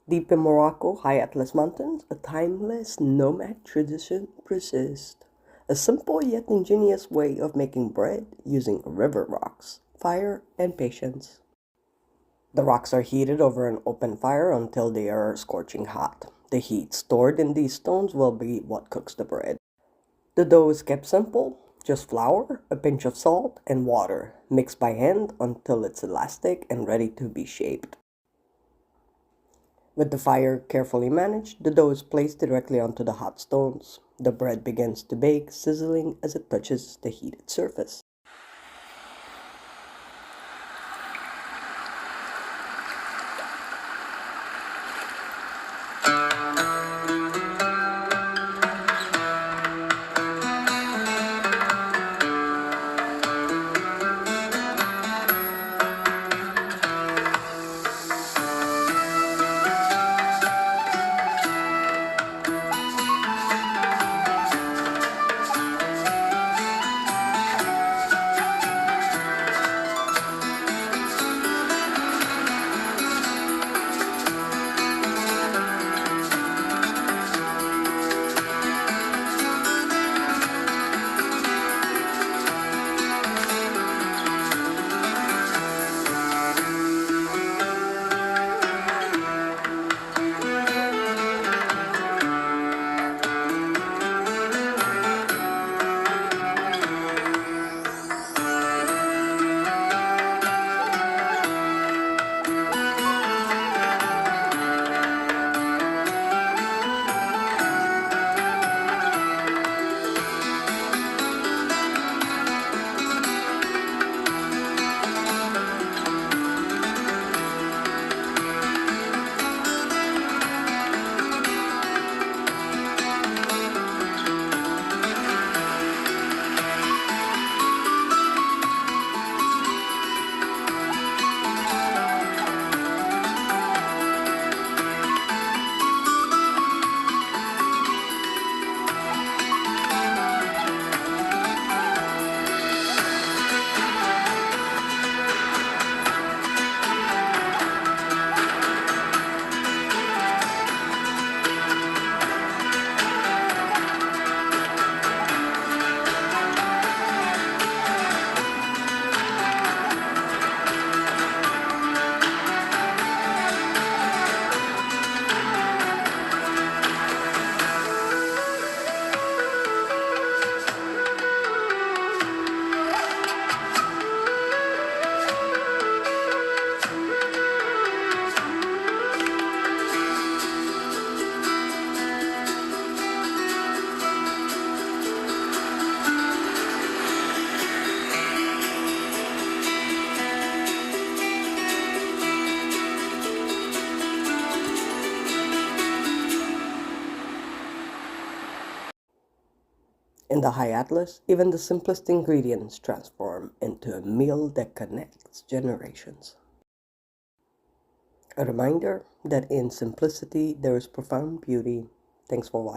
Deep in Morocco, high Atlas Mountains, a timeless nomad tradition persists. A simple yet ingenious way of making bread using river rocks, fire, and patience. The rocks are heated over an open fire until they are scorching hot. The heat stored in these stones will be what cooks the bread. The dough is kept simple, just flour, a pinch of salt, and water, mixed by hand until it's elastic and ready to be shaped. With the fire carefully managed, the dough is placed directly onto the hot stones. The bread begins to bake, sizzling as it touches the heated surface. In the high Atlas, even the simplest ingredients transform into a meal that connects generations. A reminder that in simplicity there is profound beauty. Thanks for watching.